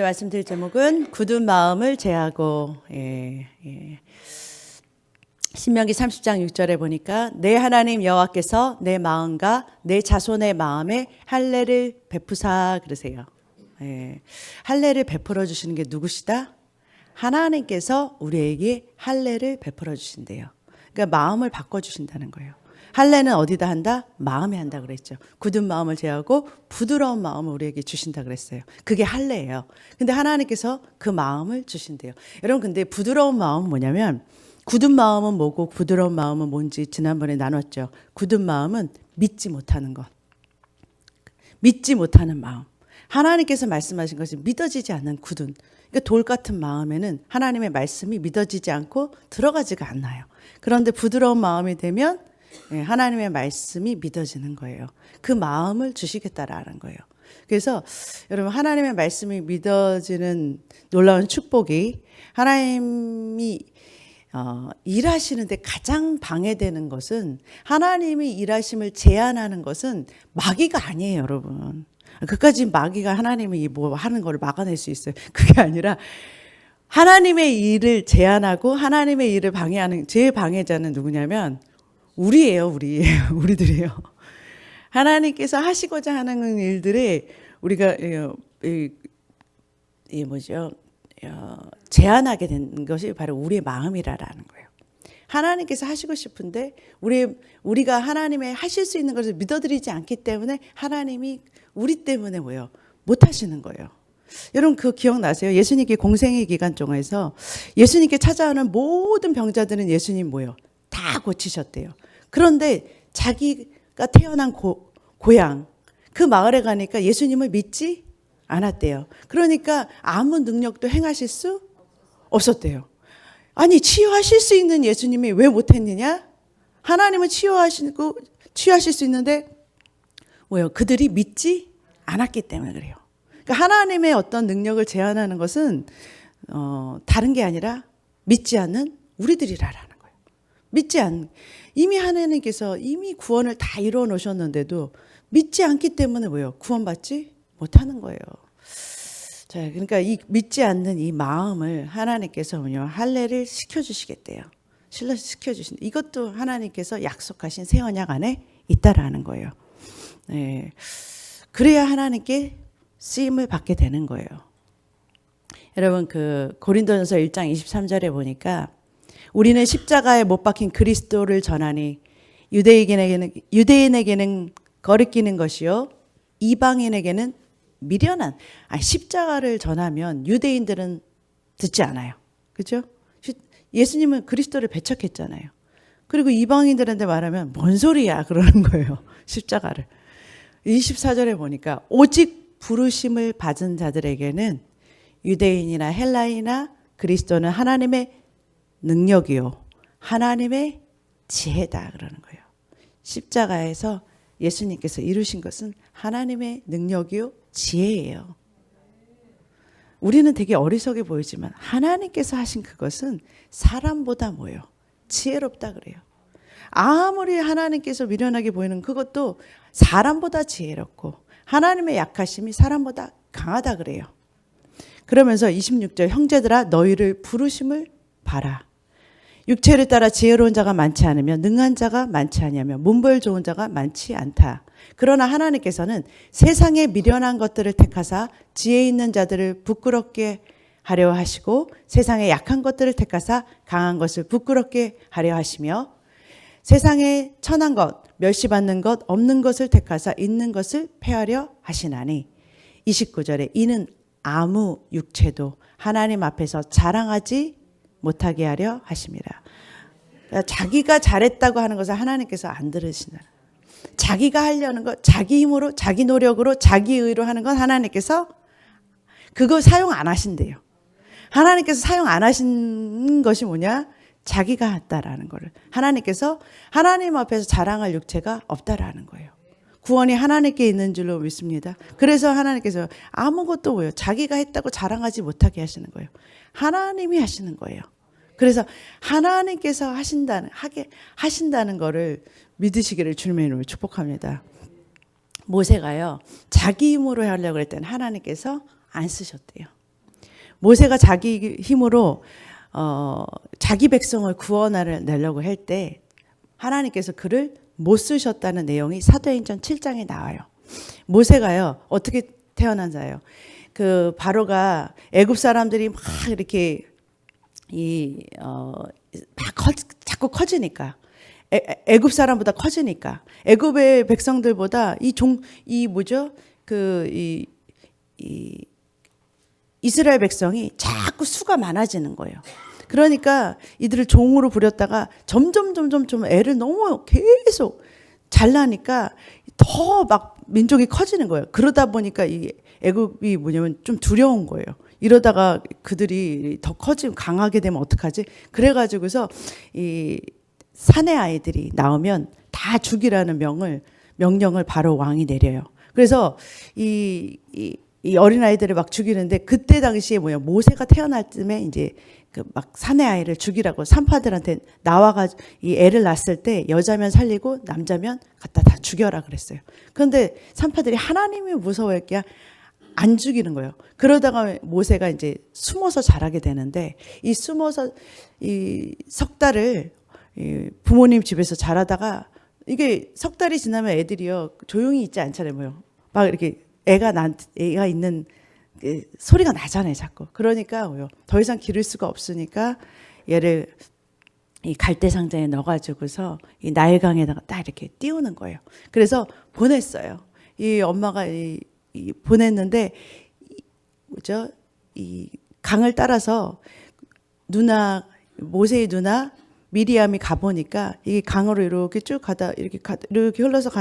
말씀드릴 제목은 굳은 마음을 제하고. 신명기 30장 6절에 보니까 내 하나님 여호와께서 내 마음과 내 자손의 마음에 할례를 베푸사 그러세요. 할례를 베풀어 주시는 게 누구시다? 하나님께서 우리에게 할례를 베풀어 주신대요. 그러니까 마음을 바꿔 주신다는 거예요. 할례는 어디다 한다? 마음에 한다 그랬죠. 굳은 마음을 제하고 부드러운 마음을 우리에게 주신다 그랬어요. 그게 할례예요. 근데 하나님께서 그 마음을 주신대요. 여러분, 근데 부드러운 마음은 뭐냐면, 굳은 마음은 뭐고 부드러운 마음은 뭔지 지난번에 나눴죠. 굳은 마음은 믿지 못하는 것. 믿지 못하는 마음. 하나님께서 말씀하신 것이 믿어지지 않는 굳은. 그러니까 돌 같은 마음에는 하나님의 말씀이 믿어지지 않고 들어가지가 않아요. 그런데 부드러운 마음이 되면 하나님의 말씀이 믿어지는 거예요. 그 마음을 주시겠다라는 거예요. 그래서 여러분, 하나님의 말씀이 믿어지는 놀라운 축복이, 하나님이 일하시는데 가장 방해되는 것은, 하나님이 일하심을 제한하는 것은 마귀가 아니에요, 여러분. 그까지 마귀가 하나님이 뭐 하는 걸 막아낼 수 있어요. 그게 아니라 하나님의 일을 제한하고 하나님의 일을 방해하는 제일 방해자는 누구냐면 우리예요, 우리들이에요. 하나님께서 하시고자 하는 일들이 우리가 제한하게 된 것이 바로 우리의 마음이라는 거예요. 하나님께서 하시고 싶은데 우리가 하나님의 하실 수 있는 것을 믿어드리지 않기 때문에 하나님이 우리 때문에 못 하시는 거예요. 여러분, 그거 기억나세요? 예수님께 공생의 기간 동안에서 예수님께 찾아오는 모든 병자들은 예수님 다 고치셨대요. 그런데 자기가 태어난 고향, 그 마을에 가니까 예수님을 믿지 않았대요. 그러니까 아무 능력도 행하실 수 없었대요. 아니, 치유하실 수 있는 예수님이 왜 못했느냐? 하나님은 치유하실 수 있는데 그들이 믿지 않았기 때문에 그래요. 그러니까 하나님의 어떤 능력을 제한하는 것은 다른 게 아니라 믿지 않는 우리들이라는 거예요. 믿지 않는, 이미 하나님께서 이미 구원을 다 이루어 놓으셨는데도 믿지 않기 때문에 구원받지 못하는 거예요. 자, 그러니까 이 믿지 않는 이 마음을 하나님께서 할례를 시켜주시겠대요. 시켜주신, 이것도 하나님께서 약속하신 새 언약 안에 있다라는 거예요. 그래야 하나님께 쓰임을 받게 되는 거예요. 여러분, 그 고린도전서 1장 23절에 보니까 우리는 십자가에 못 박힌 그리스도를 전하니 유대인에게는 거리끼는 것이요 이방인에게는 미련한. 십자가를 전하면 유대인들은 듣지 않아요. 그렇죠? 예수님은 그리스도를 배척했잖아요. 그리고 이방인들한테 말하면 뭔 소리야 그러는 거예요. 십자가를. 24절에 보니까 오직 부르심을 받은 자들에게는 유대인이나 헬라인이나 그리스도는 하나님의 능력이요 하나님의 지혜다 그러는 거예요. 십자가에서 예수님께서 이루신 것은 하나님의 능력이요 지혜예요. 우리는 되게 어리석게 보이지만 하나님께서 하신 그것은 사람보다 지혜롭다 그래요. 아무리 하나님께서 미련하게 보이는 그것도 사람보다 지혜롭고 하나님의 약하심이 사람보다 강하다 그래요. 그러면서 26절, 형제들아 너희를 부르심을 봐라. 육체를 따라 지혜로운 자가 많지 않으며 능한 자가 많지 아니하며 문벌 좋은 자가 많지 않다. 그러나 하나님께서는 세상에 미련한 것들을 택하사 지혜 있는 자들을 부끄럽게 하려 하시고 세상에 약한 것들을 택하사 강한 것을 부끄럽게 하려 하시며 세상에 천한 것, 멸시받는 것, 없는 것을 택하사 있는 것을 폐하려 하시나니. 29절에 이는 아무 육체도 하나님 앞에서 자랑하지 못하게 하려 하심이라. 자기가 잘했다고 하는 것을 하나님께서 안 들으신다. 자기가 하려는 것, 자기 힘으로, 자기 노력으로, 자기 의로 하는 건 하나님께서 그거 사용 안 하신대요. 하나님께서 사용 안 하신 것이 뭐냐? 자기가 했다라는 거를. 하나님께서 하나님 앞에서 자랑할 육체가 없다라는 거예요. 구원이 하나님께 있는 줄로 믿습니다. 그래서 하나님께서 아무것도 자기가 했다고 자랑하지 못하게 하시는 거예요. 하나님이 하시는 거예요. 그래서 하나님께서 하신다는 거를 믿으시기를 주님의 이름으로 축복합니다. 모세가요, 자기 힘으로 하려고 했더니 하나님께서 안 쓰셨대요. 모세가 자기 힘으로 자기 백성을 구원하려고 할 때 하나님께서 그를 못 쓰셨다는 내용이 사도행전 7장에 나와요. 모세가요, 어떻게 태어난 자예요? 그 바로가 애굽 사람들이 막 이렇게 자꾸 커지니까, 애굽 사람보다 커지니까, 애굽의 백성들보다 이스라엘 백성이 자꾸 수가 많아지는 거예요. 그러니까 이들을 종으로 부렸다가 점점 좀 애를 너무 계속 잘나니까 더 막 민족이 커지는 거예요. 그러다 보니까 이 애굽이 뭐냐면 좀 두려운 거예요. 이러다가 그들이 더 커지면 강하게 되면 어떡하지? 그래가지고서 이 사내 아이들이 나오면 다 죽이라는 명령을 바로 왕이 내려요. 그래서 이 어린 아이들을 막 죽이는데 그때 당시에 모세가 태어날 쯤에 이제 그 막 사내 아이를 죽이라고 산파들한테 나와가지고 이 애를 낳았을 때 여자면 살리고 남자면 갖다 다 죽여라 그랬어요. 그런데 산파들이 하나님이 무서워했기야 안 죽이는 거예요. 그러다가 모세가 이제 숨어서 자라게 되는데 이 숨어서 이 석 달을 부모님 집에서 자라다가 이게 석 달이 지나면 애들이요 조용히 있지 않잖아요. 막 이렇게 애가 있는 소리가 나잖아요, 자꾸. 그러니까 더 이상 기를 수가 없으니까 얘를 이 갈대 상자에 넣어가지고서 이 나일강에다가 딱 이렇게 띄우는 거예요. 그래서 보냈어요. 이 엄마가 보냈는데 이 강을 따라서 모세의 누나 미리암이 가보니까 이 강으로 이렇게 쭉 이렇게 흘러서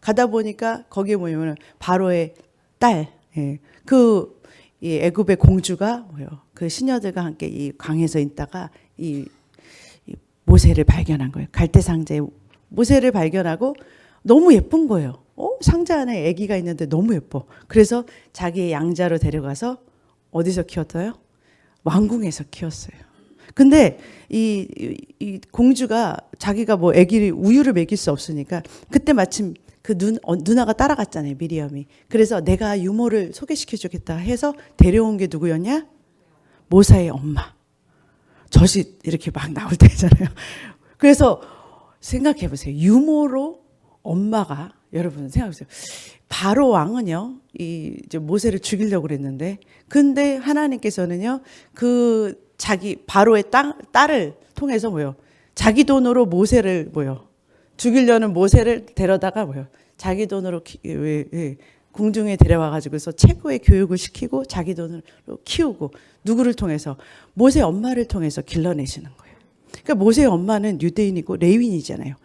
가다 보니까 거기에 뭐냐면 바로의 딸, 이 애굽의 공주가 그 시녀들과 함께 이 강에서 있다가 이 모세를 발견한 거예요. 갈대 상자에 모세를 발견하고 너무 예쁜 거예요. 상자 안에 아기가 있는데 너무 예뻐. 그래서 자기의 양자로 데려가서 어디서 키웠어요? 왕궁에서 키웠어요. 근데 이 공주가 자기가 아기를 우유를 먹일 수 없으니까 그때 마침 그 누나가 따라갔잖아요, 미리암이. 그래서 내가 유모를 소개시켜주겠다 해서 데려온 게 누구였냐? 모세의 엄마. 젖이 이렇게 막 나올 때잖아요. 그래서 생각해 보세요. 유모로 엄마가, 여러분 생각해보세요. 바로 왕은요, 이제 모세를 죽이려고 그랬는데, 근데 하나님께서는요, 자기 바로의 딸을 통해서 자기 돈으로 모세를 죽이려는 모세를 데려다가 자기 돈으로 궁중에 데려와 가지고서 최고의 교육을 시키고 자기 돈으로 키우고 누구를 통해서 모세 엄마를 통해서 길러내시는 거예요. 그러니까 모세의 엄마는 유대인이고 레위인이잖아요.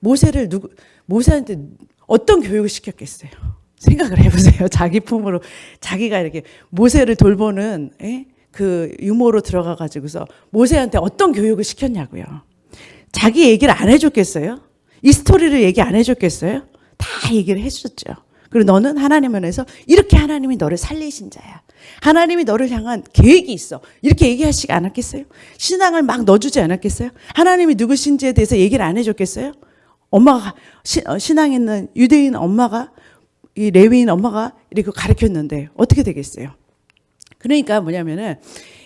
모세한테 어떤 교육을 시켰겠어요? 생각을 해보세요. 자기 품으로 자기가 이렇게 모세를 돌보는 그 유모로 들어가 가지고서 모세한테 어떤 교육을 시켰냐고요. 자기 얘기를 안 해줬겠어요? 이 스토리를 얘기 안 해줬겠어요? 다 얘기를 해줬죠. 그리고 너는 하나님 안에서 이렇게 하나님이 너를 살리신 자야. 하나님이 너를 향한 계획이 있어. 이렇게 얘기하시지 않았겠어요? 신앙을 막 넣어주지 않았겠어요? 하나님이 누구신지에 대해서 얘기를 안 해줬겠어요? 엄마가 신앙 있는 유대인 엄마가 이 레위인 엄마가 이렇게 가르쳤는데 어떻게 되겠어요? 그러니까 뭐냐면은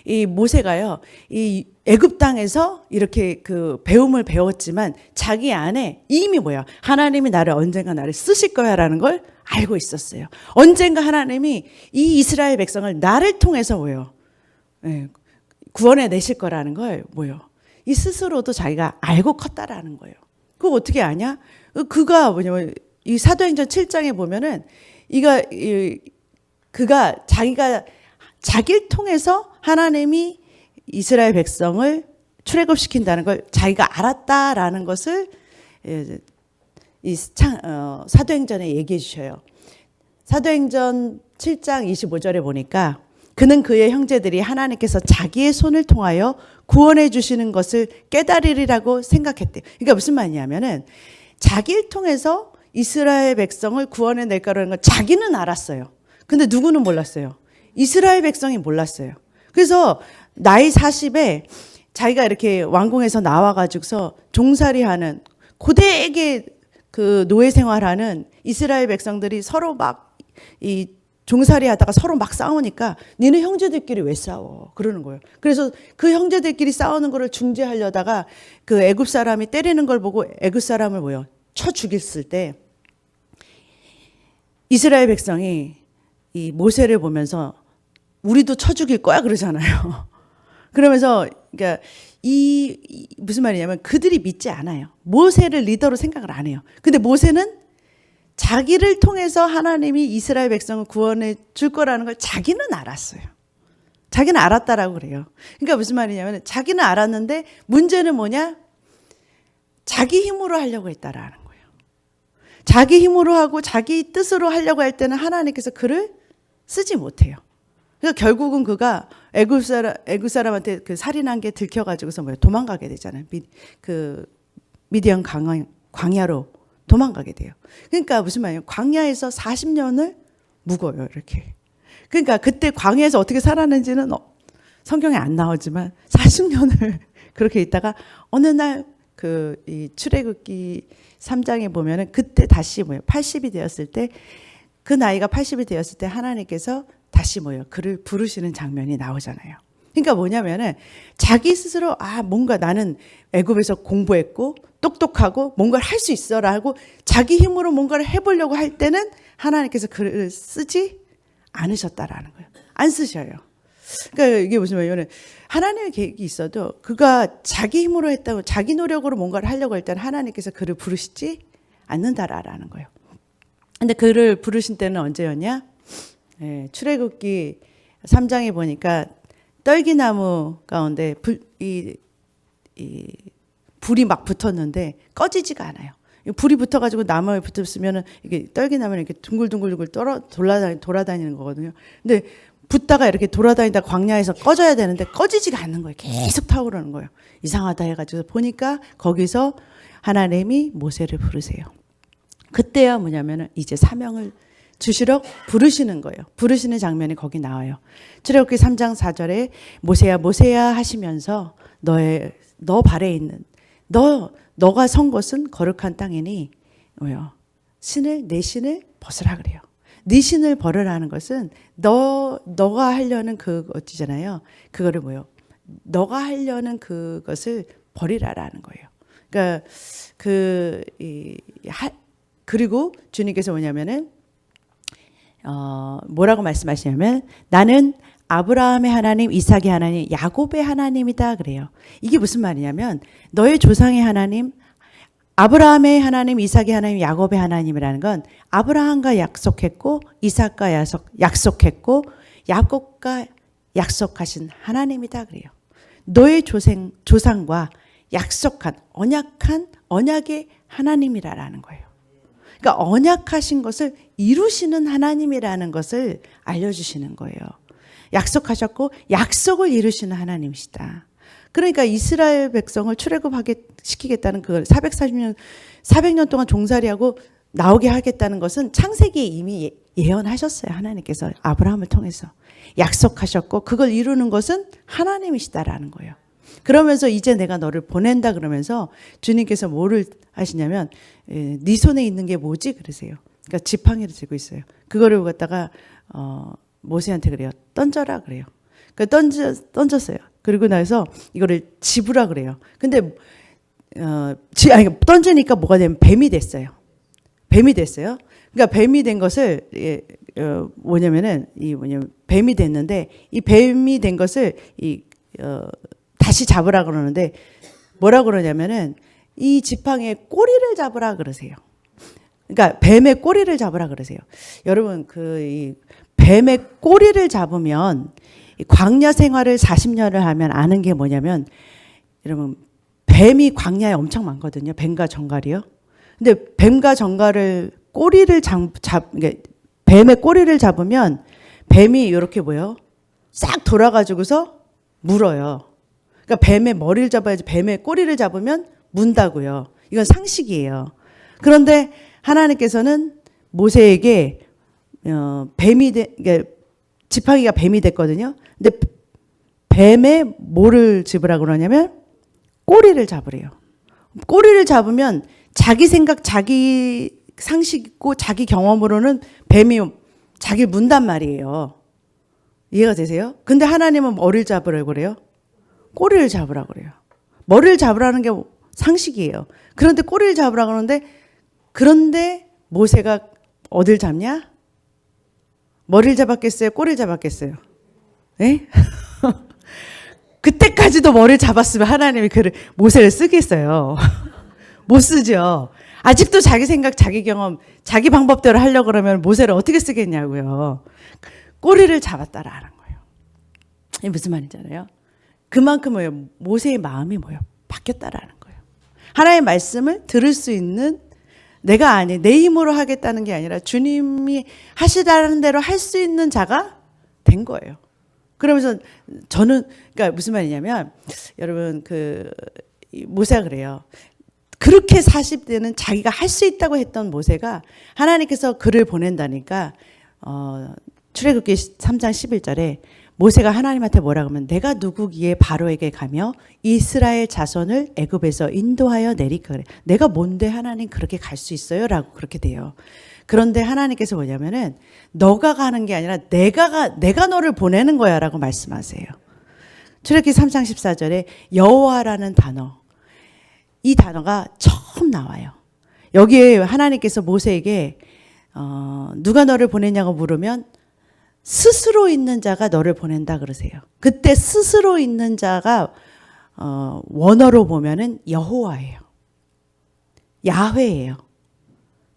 이 모세가요, 이 애굽 땅에서 이렇게 그 배움을 배웠지만 자기 안에 이미 하나님이 언젠가 나를 쓰실 거야라는 걸 알고 있었어요. 언젠가 하나님이 이 이스라엘 백성을 나를 통해서 구원해 내실 거라는 걸 이 스스로도 자기가 알고 컸다라는 거예요. 그거 어떻게 아냐? 그가 이 사도행전 7장에 보면은 그가 자기를 통해서 하나님이 이스라엘 백성을 출애굽시킨다는 걸 자기가 알았다라는 것을 사도행전에 얘기해 주셔요. 사도행전 7장 25절에 보니까 그는 그의 형제들이 하나님께서 자기의 손을 통하여 구원해 주시는 것을 깨달으리라고 생각했대. 그러니까 무슨 말이냐면은 자기를 통해서 이스라엘 백성을 구원해 낼 거라는 걸 자기는 알았어요. 근데 누구는 몰랐어요. 이스라엘 백성이 몰랐어요. 그래서 나이 40에 자기가 이렇게 왕궁에서 나와가지고서 종살이하는 고되게 그 노예 생활하는 이스라엘 백성들이 서로 막 종살이 하다가 서로 막 싸우니까 니네 형제들끼리 왜 싸워? 그러는 거예요. 그래서 그 형제들끼리 싸우는 거를 중재하려다가 그 애굽 사람이 때리는 걸 보고 애굽 사람을 뭐요? 쳐 죽였을 때 이스라엘 백성이 이 모세를 보면서 우리도 쳐 죽일 거야 그러잖아요. 그러면서 그러니까 무슨 말이냐면 그들이 믿지 않아요. 모세를 리더로 생각을 안 해요. 근데 모세는 자기를 통해서 하나님이 이스라엘 백성을 구원해 줄 거라는 걸 자기는 알았어요. 자기는 알았다라고 그래요. 그러니까 무슨 말이냐면 자기는 알았는데 문제는 뭐냐? 자기 힘으로 하려고 했다라는 거예요. 자기 힘으로 하고 자기 뜻으로 하려고 할 때는 하나님께서 그를 쓰지 못해요. 그래서 결국은 그가 애굽 사람한테 그 살인한 게 들켜가지고서 도망가게 되잖아요. 미디안 광야로 도망가게 돼요. 그러니까 무슨 말이에요? 광야에서 40년을 묵어요, 이렇게. 그러니까 그때 광야에서 어떻게 살았는지는 성경에 안 나오지만 40년을 그렇게 있다가 어느 날 이 출애굽기 3장에 보면은 그때 다시 80이 되었을 때 그 나이가 80이 되었을 때 하나님께서 다시 그를 부르시는 장면이 나오잖아요. 그러니까 뭐냐면은 자기 스스로 뭔가 나는 애굽에서 공부했고 똑똑하고 뭔가를 할 수 있어라고 자기 힘으로 뭔가를 해보려고 할 때는 하나님께서 그를 쓰지 않으셨다라는 거예요. 안 쓰셔요. 그러니까 이게 무슨 말이냐면 하나님의 계획이 있어도 그가 자기 힘으로 했다고 자기 노력으로 뭔가를 하려고 할 때는 하나님께서 그를 부르시지 않는다라는 거예요. 근데 그를 부르신 때는 언제였냐? 출애굽기 3장에 보니까 떨기나무 가운데 불이 막 붙었는데 꺼지지가 않아요. 불이 붙어가지고 나무에 붙었으면은 이게 떨기나무는 이렇게 둥글둥글 돌아다니는 거거든요. 근데 붙다가 이렇게 돌아다니다 광야에서 꺼져야 되는데 꺼지지가 않는 거예요. 계속 타오르는 거예요. 이상하다 해가지고 보니까 거기서 하나님이 모세를 부르세요. 그때야 뭐냐면은 이제 사명을 주시러 부르시는 거예요. 부르시는 장면이 거기 나와요. 출애굽기 3장 4절에 모세야 모세야 하시면서 너 발에 있는 너가 선 곳은 거룩한 땅이니 내 신을 벗으라 그래요. 네 신을 벌으라는 것은 너가 하려는 그것이잖아요. 그거를 너가 하려는 그것을 버리라라는 거예요. 그러니까 그리고 주님께서 뭐냐면은 뭐라고 말씀하시냐면 나는 아브라함의 하나님, 이삭의 하나님, 야곱의 하나님이다 그래요. 이게 무슨 말이냐면 너의 조상의 하나님, 아브라함의 하나님, 이삭의 하나님, 야곱의 하나님이라는 건 아브라함과 약속했고 이삭과 약속했고 야곱과 약속하신 하나님이다 그래요. 너의 조상과 약속한 언약의 하나님이라는 거예요. 그러니까 언약하신 것을 이루시는 하나님이라는 것을 알려주시는 거예요. 약속하셨고 약속을 이루시는 하나님이시다. 그러니까 이스라엘 백성을 출애굽하게 시키겠다는 그걸 400년 동안 종살이하고 나오게 하겠다는 것은 창세기에 이미 예언하셨어요. 하나님께서 아브라함을 통해서 약속하셨고 그걸 이루는 것은 하나님이시다라는 거예요. 그러면서 이제 내가 너를 보낸다 그러면서 주님께서 뭐를 하시냐면 네 손에 있는 게 뭐지 그러세요. 그러니까 지팡이를 들고 있어요. 그거를 갖다가 모세한테 그래요. 던져라 그래요. 던졌어요. 그리고 나서 이거를 집으라 그래요. 근데 던지니까 뭐가 되면 뱀이 됐어요. 뱀이 됐어요. 그러니까 뱀이 된 것을 뱀이 됐는데 이 뱀이 된 것을 다시 잡으라 그러는데 뭐라 그러냐면은 이 지팡이의 꼬리를 잡으라 그러세요. 그러니까 뱀의 꼬리를 잡으라 그러세요. 여러분 이 뱀의 꼬리를 잡으면 광야 생활을 40년을 하면 아는 게 뭐냐면 여러분 뱀이 광야에 엄청 많거든요. 뱀과 정갈이요. 근데 뱀과 정갈을 뱀의 꼬리를 잡으면 뱀이 이렇게 싹 돌아가지고서 물어요. 그러니까 뱀의 머리를 잡아야지 뱀의 꼬리를 잡으면 문다고요. 이건 상식이에요. 그런데 하나님께서는 모세에게 지팡이가 뱀이 됐거든요. 근데 뱀의 뭐를 집으라고 그러냐면 꼬리를 잡으래요. 꼬리를 잡으면 자기 생각, 자기 상식 있고 자기 경험으로는 뱀이 자기를 문단 말이에요. 이해가 되세요? 근데 하나님은 머리를 잡으라고 그래요? 꼬리를 잡으라고 그래요. 머리를 잡으라는 게 상식이에요. 그런데 꼬리를 잡으라고 그런데 모세가 어딜 잡냐? 머리를 잡았겠어요? 꼬리를 잡았겠어요? 네? 그때까지도 머리를 잡았으면 하나님이 모세를 쓰겠어요. 못 쓰죠. 아직도 자기 생각, 자기 경험, 자기 방법대로 하려고 그러면 모세를 어떻게 쓰겠냐고요. 꼬리를 잡았다라는 거예요. 이게 무슨 말인지 알아요? 그만큼 뭐예요? 모세의 마음이 뭐예요? 바뀌었다라는 거예요. 하나님의 말씀을 들을 수 있는 내 힘으로 하겠다는 게 아니라 주님이 하시라는 대로 할 수 있는 자가 된 거예요. 그러면서 저는, 그러니까 무슨 말이냐면, 여러분, 모세가 그래요. 그렇게 40대는 자기가 할 수 있다고 했던 모세가 하나님께서 그를 보낸다니까, 출애굽기 3장 11절에 모세가 하나님한테 뭐라고 하면 내가 누구기에 바로에게 가며 이스라엘 자손을 애굽에서 인도하여 내리까 그래. 내가 뭔데 하나님 그렇게 갈 수 있어요? 라고 그렇게 돼요. 그런데 하나님께서 뭐냐면은 너가 가는 게 아니라 내가 너를 보내는 거야 라고 말씀하세요. 출애굽기 3장 14절에 여호와라는 단어, 이 단어가 처음 나와요. 여기에 하나님께서 모세에게 누가 너를 보내냐고 물으면 스스로 있는 자가 너를 보낸다 그러세요. 그때 스스로 있는 자가 원어로 보면은 여호와예요. 야훼예요.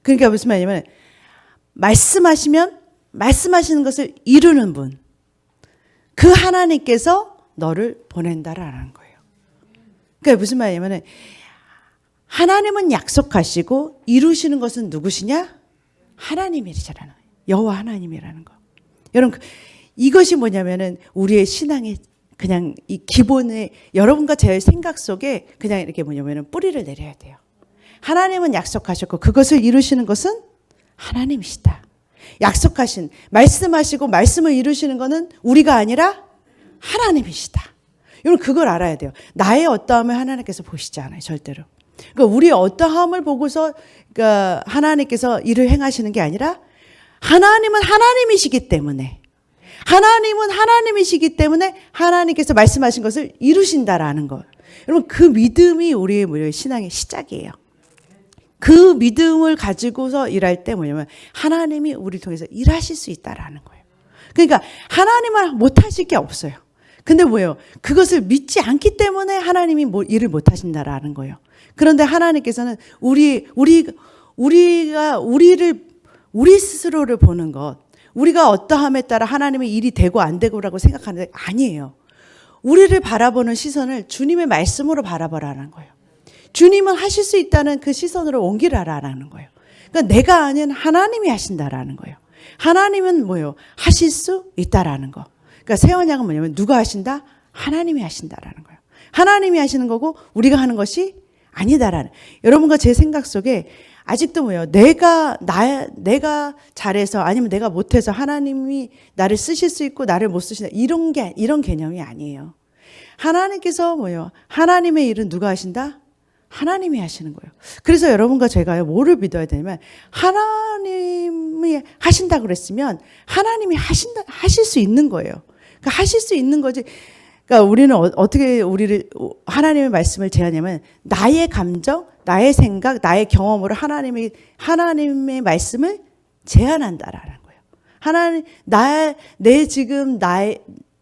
그러니까 무슨 말이냐면 말씀하시면 말씀하시는 것을 이루는 분, 그 하나님께서 너를 보낸다라는 거예요. 그러니까 무슨 말이냐면 하나님은 약속하시고 이루시는 것은 누구시냐? 하나님이시라는 거예요. 여호와 하나님이라는 거. 여러분, 이것이 뭐냐면은 우리의 신앙의 그냥 이 기본의 여러분과 제 생각 속에 그냥 이렇게 뭐냐면은 뿌리를 내려야 돼요. 하나님은 약속하셨고 그것을 이루시는 것은 하나님이시다. 약속하신, 말씀하시고 말씀을 이루시는 것은 우리가 아니라 하나님이시다. 여러분, 그걸 알아야 돼요. 나의 어떠함을 하나님께서 보시지 않아요, 절대로. 그러니까 우리의 어떠함을 보고서 그러니까 하나님께서 일을 행하시는 게 아니라 하나님은 하나님이시기 때문에 하나님께서 말씀하신 것을 이루신다라는 것. 여러분, 그 믿음이 우리의 신앙의 시작이에요. 그 믿음을 가지고서 일할 때 뭐냐면 하나님이 우리 통해서 일하실 수 있다라는 거예요. 그러니까 하나님은 못하실 게 없어요. 근데 뭐예요? 그것을 믿지 않기 때문에 하나님이 일을 못하신다라는 거예요. 그런데 하나님께서는 우리 스스로를 보는 것, 우리가 어떠함에 따라 하나님의 일이 되고 안 되고라고 생각하는데 아니에요. 우리를 바라보는 시선을 주님의 말씀으로 바라보라는 거예요. 주님은 하실 수 있다는 그 시선으로 옮기라라는 거예요. 그러니까 내가 아닌 하나님이 하신다라는 거예요. 하나님은 뭐예요? 하실 수 있다라는 거. 그러니까 새 언약은 뭐냐면 누가 하신다? 하나님이 하신다라는 거예요. 하나님이 하시는 거고 우리가 하는 것이 아니다라는. 여러분과 제 생각 속에 아직도 뭐예요? 내가 잘해서 아니면 내가 못해서 하나님이 나를 쓰실 수 있고 나를 못 쓰신다. 이런 개념이 아니에요. 하나님께서 뭐예요? 하나님의 일은 누가 하신다? 하나님이 하시는 거예요. 그래서 여러분과 제가요, 뭐를 믿어야 되냐면 하나님이 하신다 그랬으면 하나님이 하실 수 있는 거예요. 그러니까 하실 수 있는 거지. 그러니까 우리는 어떻게 하나님의 말씀을 제하냐면 나의 감정, 나의 생각, 나의 경험으로 하나님의 말씀을 제한한다라는 거예요.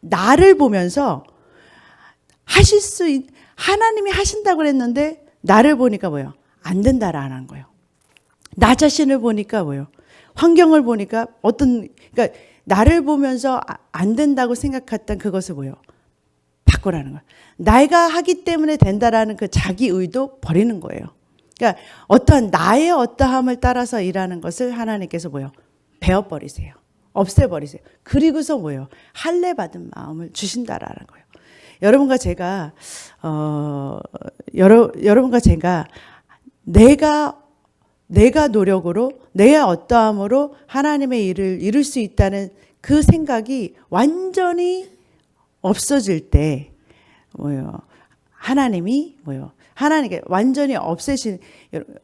나를 보면서 하나님이 하신다고 그랬는데 나를 보니까 뭐예요? 안 된다라는 거예요. 나 자신을 보니까 뭐예요? 환경을 보니까 그러니까 나를 보면서 안 된다고 생각했던 그것을 뭐예요? 바꾸라는 거예요. 내가 하기 때문에 된다라는 그 자기 의도 버리는 거예요. 그러니까 나의 어떠함을 따라서 일하는 것을 하나님께서 뭐예요? 베어버리세요. 없애버리세요. 그리고서 뭐예요? 할례 받은 마음을 주신다라는 거예요. 여러분과 제가 내가 노력으로 내 어떠함으로 하나님의 일을 이룰 수 있다는 그 생각이 완전히 없어질 때 뭐예요? 하나님께 완전히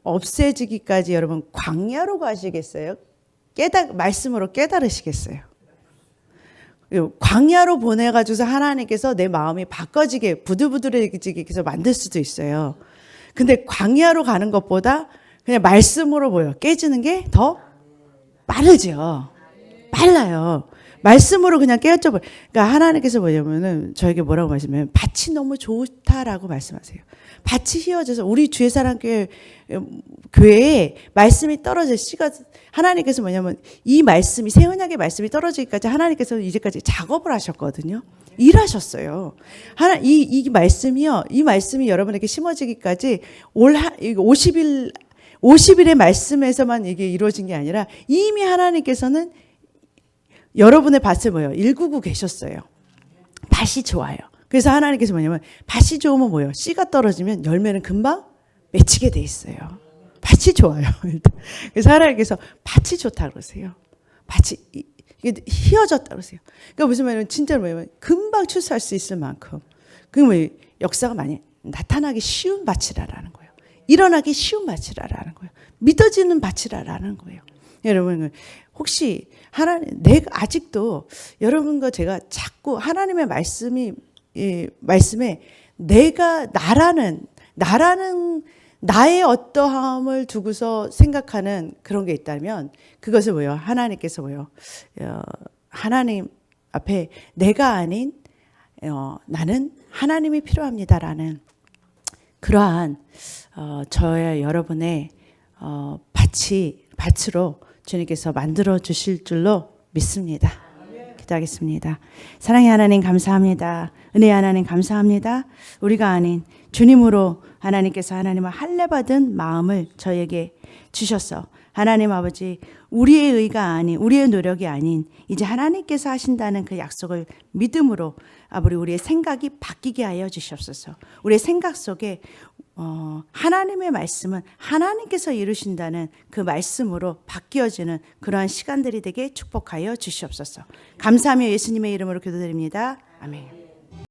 없애지기까지 여러분 광야로 가시겠어요? 말씀으로 깨달으시겠어요? 광야로 보내가지고서 하나님께서 내 마음이 바꿔지게 부들부들해지게 해서 만들 수도 있어요. 근데 광야로 가는 것보다 그냥 말씀으로 깨지는 게 더 빠르죠. 빨라요. 말씀으로 그냥 깨어져. 그러니까 하나님께서 뭐냐면은 저에게 뭐라고 말씀하면 밭이 너무 좋다라고 말씀하세요. 밭이 휘어져서 우리 주의 사랑 교회에 말씀이 떨어질 씨가 하나님께서 뭐냐면 이 말씀이 새 언약의 말씀이 떨어지기까지 하나님께서 이제까지 작업을 하셨거든요. 일하셨어요. 이 말씀이요. 이 말씀이 여러분에게 심어지기까지 50일의 말씀에서만 이게 이루어진 게 아니라 이미 하나님께서는 여러분의 밭을 일구고 계셨어요. 밭이 좋아요. 그래서 하나님께서 뭐냐면 밭이 좋으면 씨가 떨어지면 열매는 금방 맺히게 돼 있어요. 밭이 좋아요. 그래서 하나님께서 밭이 좋다 그러세요. 밭이 이게 휘어졌다 그러세요. 그러니까 무슨 말이냐면 진짜로 뭐냐면 금방 출소할 수 있을 만큼 그 역사가 많이 나타나기 쉬운 밭이라는 거예요. 일어나기 쉬운 밭이라는 거예요. 믿어지는 밭이라는 거예요. 여러분 혹시 내가 아직도 여러분과 제가 자꾸 하나님의 말씀에 내가 나의 어떠함을 두고서 생각하는 그런 게 있다면 그것을 하나님께서 하나님 앞에 내가 아닌 나는 하나님이 필요합니다라는 그러한 저의 여러분의 밭으로 주님께서 만들어 주실 줄로 믿습니다. 기도하겠습니다. 사랑의 하나님 감사합니다. 은혜의 하나님 감사합니다. 우리가 아닌 주님으로 하나님께서 하나님을 할례받은 마음을 저에게 주셔서 하나님 아버지 우리의 의가 아닌 우리의 노력이 아닌 이제 하나님께서 하신다는 그 약속을 믿음으로 아버지 우리의 생각이 바뀌게 하여 주시옵소서. 우리의 생각 속에 하나님의 말씀은 하나님께서 이루신다는 그 말씀으로 바뀌어지는 그러한 시간들이 되게 축복하여 주시옵소서. 감사하며 예수님의 이름으로 기도드립니다. 아멘.